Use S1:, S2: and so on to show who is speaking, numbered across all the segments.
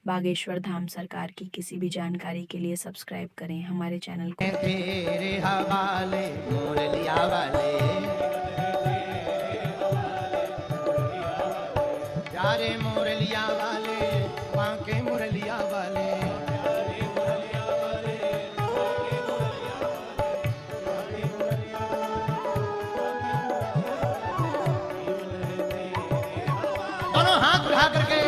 S1: बागेश्वर धाम सरकार की किसी भी जानकारी के लिए सब्सक्राइब करें हमारे चैनल को।
S2: तेरे हवाले मुरलिया वाले प्यारे मुरलिया वाले बांके मुरलिया वाले दोनों हाथ उठा करके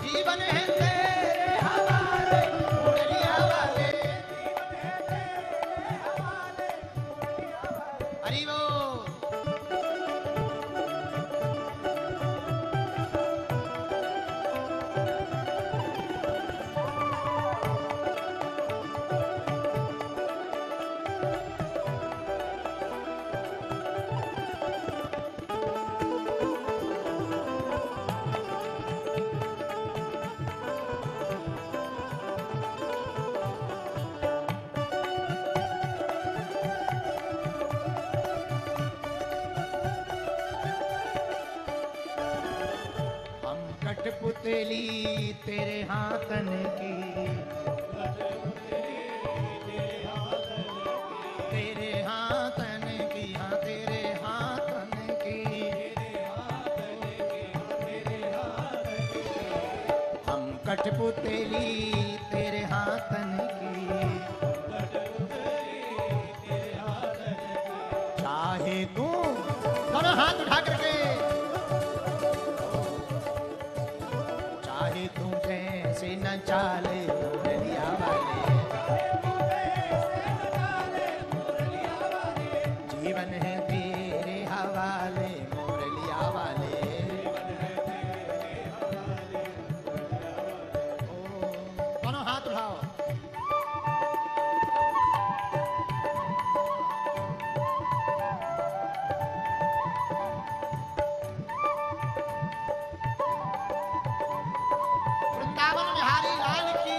S2: जीवन है तेरे हवाले मुरलिया वाले हरि बोल। कठपुतली तेरे हाथन की तेरे हाथन की हाँ तेरे हाथन की हम कठपुतली तेरे हाथन की चाहे तू दोनों हाथ उठा करके चाहे तू जैसे न चाले मुरलिया वाले जीवन है तेरे हवाले मुरलिया वाले दोनों हाथ उठाओ। वृंदावन बिहारी लाल की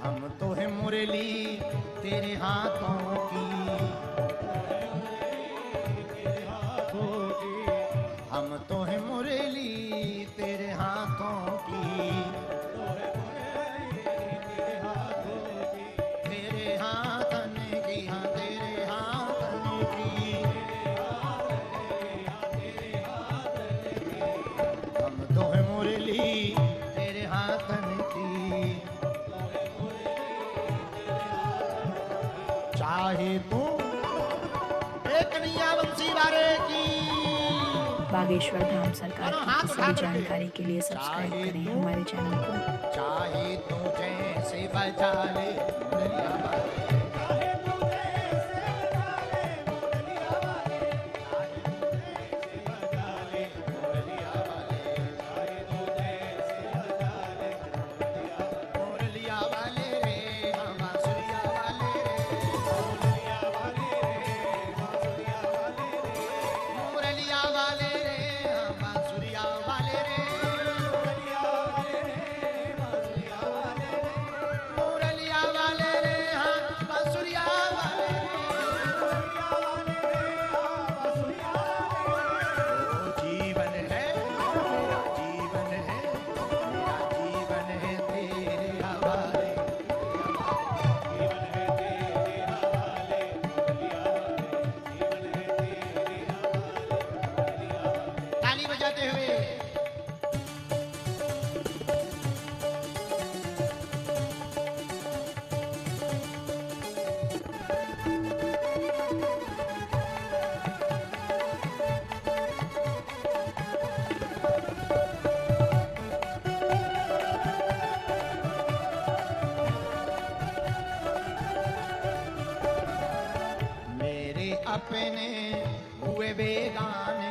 S2: हम तो है मुरली तेरे हाथों की हम तो है मुरली तेरे हाथों की तेरे हाथन की हाँ तेरे हाथन की हम तो है मुरली तेरे हाथन की चाहे तू एक कन्हैया बंसी वाले की
S1: बागेश्वर धाम सरकार की किसी भी जानकारी के लिए सब्सक्राइब करें हमारे चैनल को।
S2: चाहे तू जैसे बजा ले मुरलिया वाले मुरलिया वाले रे हाँ बांसुरिया वाले रे मुरलिया वाले रे हाँ बांसुरिया वाले रे मुरलिया वाले रे हाँ बांसुरिया वाले जीवन है मेरा जीवन है मेरा जीवन है तेरे हवाले ताली बजाते हुए मेरे अपने हुए बेगाने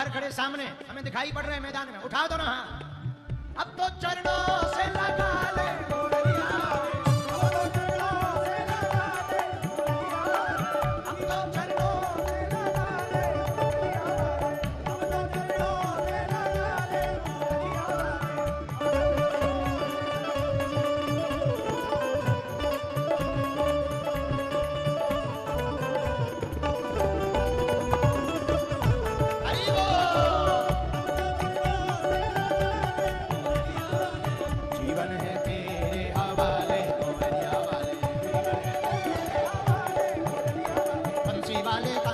S2: बाहर खड़े सामने हमें दिखाई पड़ रहे हैं मैदान में, उठाओ दोनों हाथ। अब तो चरणों से लगा ले गोरिया, अब तो चरणों से लगा ले गोरिया, अब तो चरणों से लगा ले गोरिया, अब तो चरणों से लगा ले जीवन है तेरे हवाले गोरिया वाले, बंसी वाले का